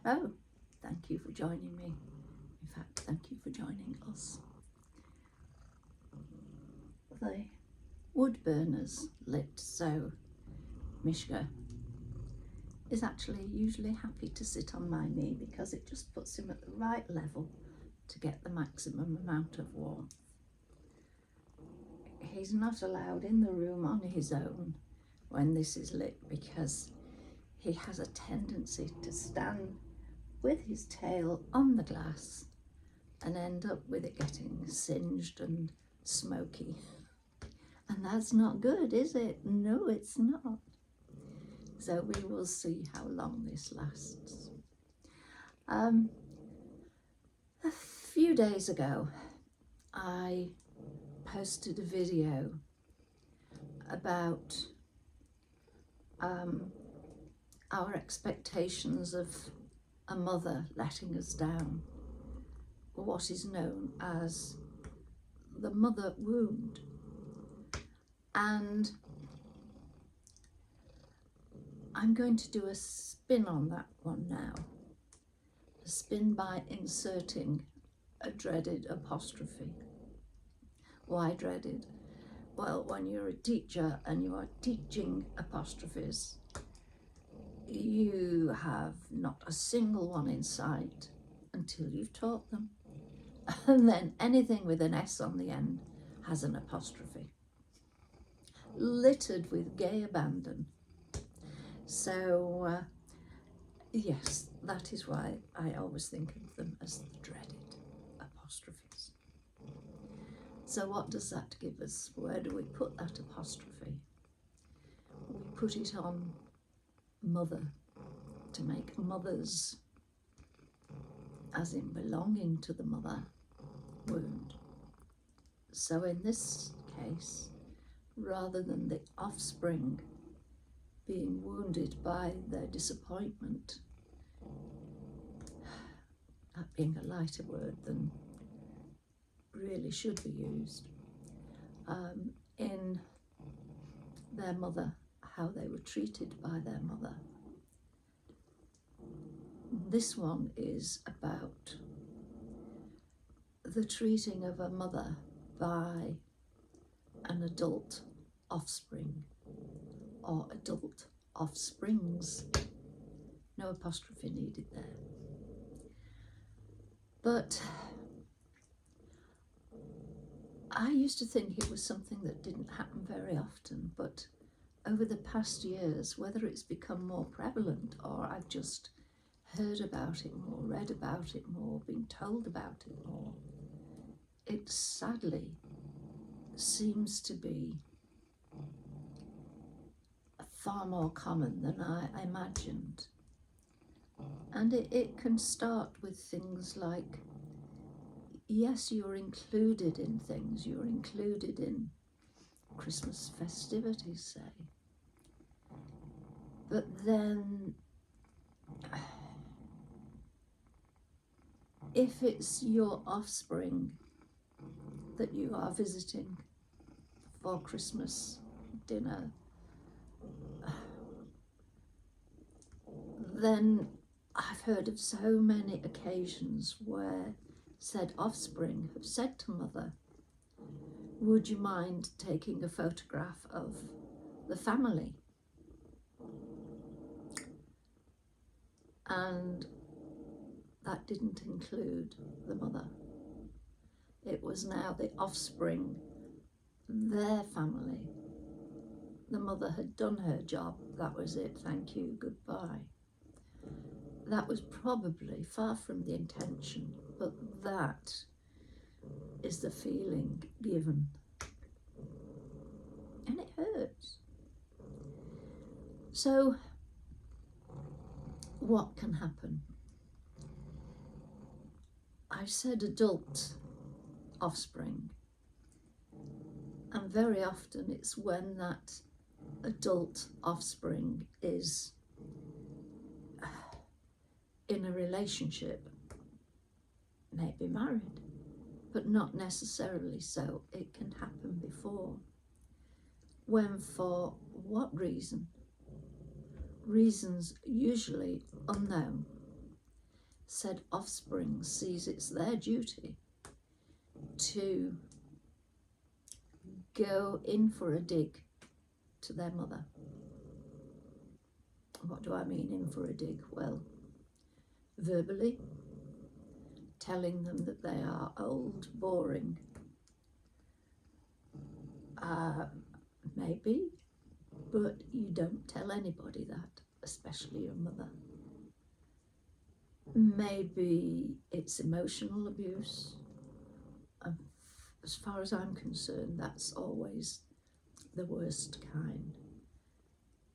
Oh, thank you for joining me. In fact, thank you for joining us. The wood burners lit, so Mishka is actually usually happy to sit on my knee because it just puts him at the right level to get the maximum amount of warmth. He's not allowed in the room on his own when this is lit because he has a tendency to stand with his tail on the glass and end up with it getting singed and smoky. And that's not good, is it? No, it's not. So we will see how long this lasts. A few days ago, I posted a video about our expectations of a mother letting us down, what is known as the mother wound. And I'm going to do a spin on that one now. A spin by inserting a dreaded apostrophe. Why dreaded? Well, when you're a teacher and you are teaching apostrophes, you have not a single one in sight until you've taught them. And then anything with an S on the end has an apostrophe, littered with gay abandon. So yes, that is why I always think of them as the dreaded apostrophes. So what does that give us? Where do we put that apostrophe? We put it on mother to make mothers, as in belonging to the mother, wound. So in this case, rather than the offspring being wounded by their disappointment, that being a lighter word than really should be used, in their mother, how they were treated by their mother. This one is about the treating of a mother by an adult offspring or adult offsprings. No apostrophe needed there. But I used to think it was something that didn't happen very often, but over the past years, whether it's become more prevalent or I've just heard about it more, read about it more, been told about it more, it sadly seems to be far more common than I imagined. And it can start with things like, yes, you're included in things, you're included in Christmas festivities, say, but then if it's your offspring that you are visiting for Christmas dinner, then I've heard of so many occasions where said offspring have said to mother, would you mind taking a photograph of the family? And that didn't include the mother. It was now the offspring, their family. The mother had done her job, that was it, thank you, goodbye. That was probably far from the intention, but that is the feeling given. And it hurts. So, what can happen? I've said adult offspring, and very often it's when that adult offspring is in a relationship, maybe married, but not necessarily so. It can happen before, when for what reason? Reasons usually unknown, said offspring sees it's their duty to go in for a dig to their mother. What do I mean in for a dig? Well, verbally, telling them that they are old, boring, maybe, but you don't tell anybody that, especially your mother. Maybe it's emotional abuse. As far as I'm concerned, that's always the worst kind.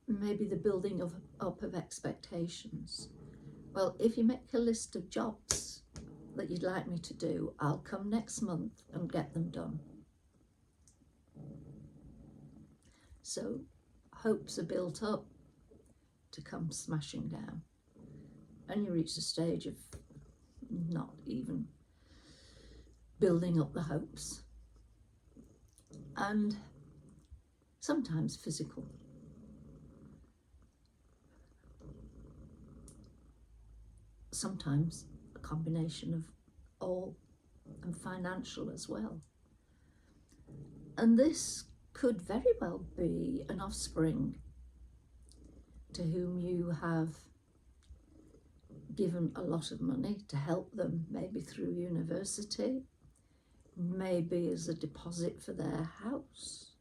Maybe the building up of expectations. Well, if you make a list of jobs that you'd like me to do, I'll come next month and get them done. So hopes are built up to come smashing down. And you reach the stage of not even building up the hopes. And sometimes physical. Sometimes a combination of all, and financial as well. And this could very well be an offspring to whom you have given a lot of money to help them, maybe through university, maybe as a deposit for their house,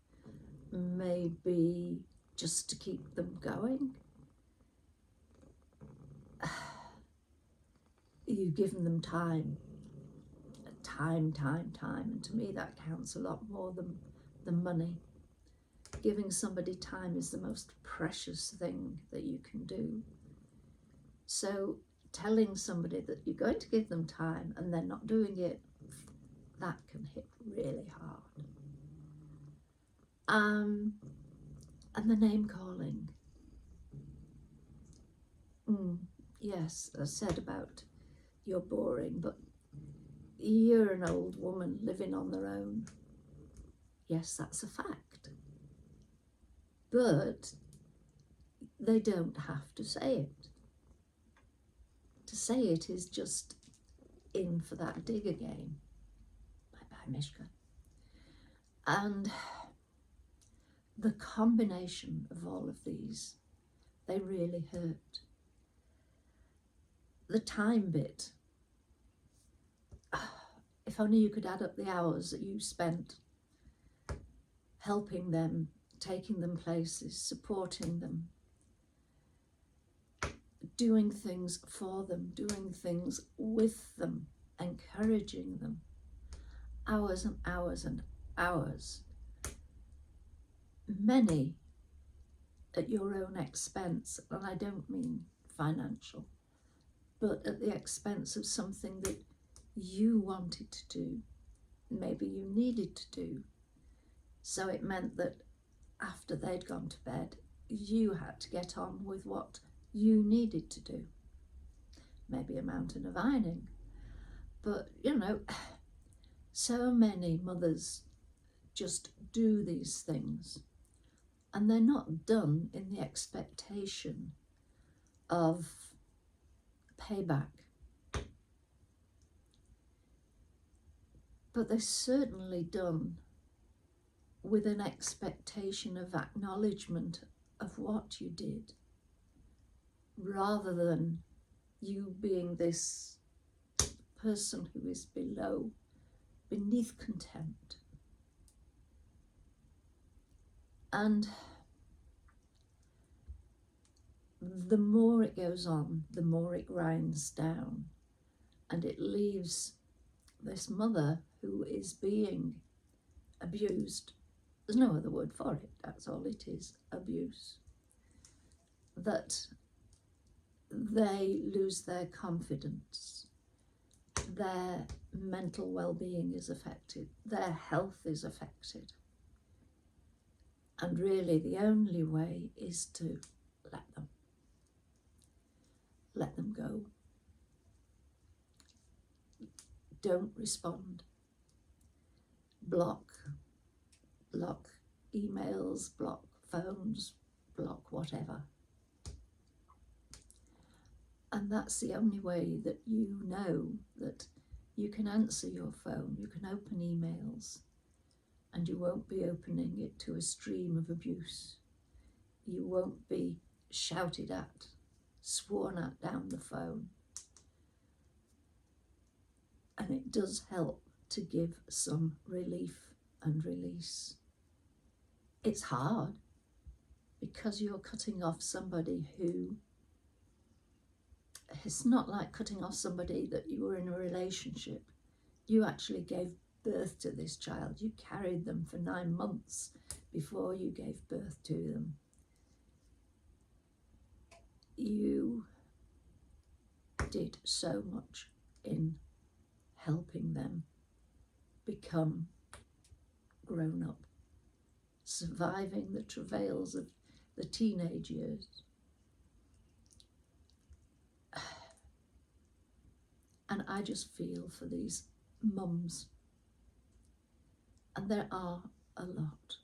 maybe just to keep them going. You've given them time, and to me that counts a lot more than money. Giving somebody time is the most precious thing that you can do. So telling somebody that you're going to give them time and they're not doing it, that can hit really hard. And the name calling. Yes, I said about you're boring, but you're an old woman living on their own. Yes, that's a fact. But they don't have to say it. To say it is just in for that dig again. Bye-bye, Mishka. And the combination of all of these, they really hurt. The time bit. If only you could add up the hours that you spent helping them, taking them places, supporting them, doing things for them, doing things with them, encouraging them. Hours and hours and hours. Many at your own expense, and I don't mean financial, but at the expense of something that you wanted to do, maybe you needed to do. So it meant that after they'd gone to bed, you had to get on with what you needed to do. Maybe a mountain of ironing. But, so many mothers just do these things and they're not done in the expectation of payback. But they're certainly done with an expectation of acknowledgement of what you did, rather than you being this person who is beneath contempt. And the more it goes on, the more it grinds down, and it leaves this mother who is being abused. There's no other word for it, that's all it is, abuse. That they lose their confidence, their mental well-being is affected, their health is affected. And really the only way is to let them go. Don't respond. Block emails, block phones, block whatever. And that's the only way that you know that you can answer your phone, you can open emails, and you won't be opening it to a stream of abuse. You won't be shouted at, sworn at down the phone. And it does help to give some relief and release. It's hard because you're cutting off somebody who, it's not like cutting off somebody that you were in a relationship. You actually gave birth to this child. You carried them for 9 months before you gave birth to them. You did so much in helping them become grown up, surviving the travails of the teenage years. And I just feel for these mums, and there are a lot.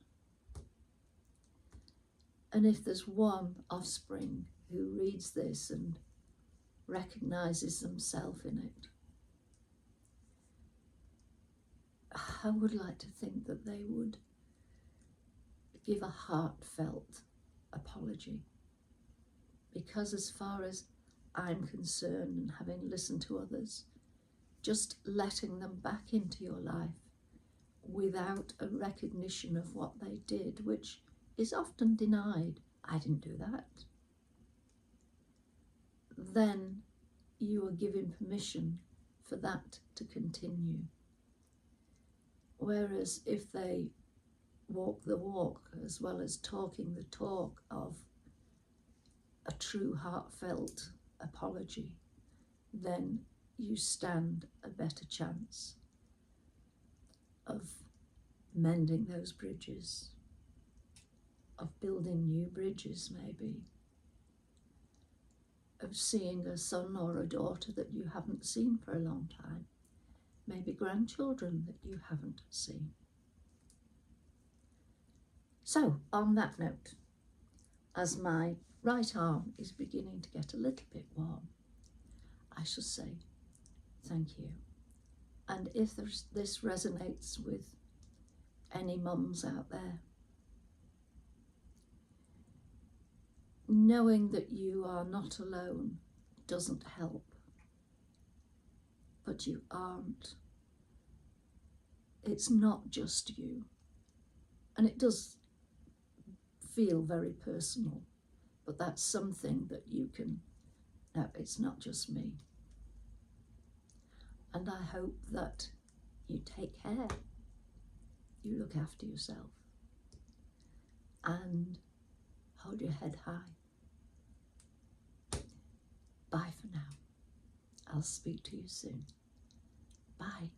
And if there's one offspring who reads this and recognises themselves in it, I would like to think that they would give a heartfelt apology. Because as far as I'm concerned, and having listened to others, just letting them back into your life without a recognition of what they did, which is often denied, I didn't do that, then you are giving permission for that to continue. Whereas if they walk the walk as well as talking the talk of a true heartfelt apology, then you stand a better chance of mending those bridges, of building new bridges maybe, of seeing a son or a daughter that you haven't seen for a long time, maybe grandchildren that you haven't seen. So, on that note, as my right arm is beginning to get a little bit warm, I shall say thank you. And if this resonates with any mums out there, knowing that you are not alone doesn't help, but you aren't. It's not just you. And it does feel very personal, but that's something that you can, no, it's not just me. And I hope that you take care, you look after yourself, and hold your head high. Bye for now. I'll speak to you soon. Bye.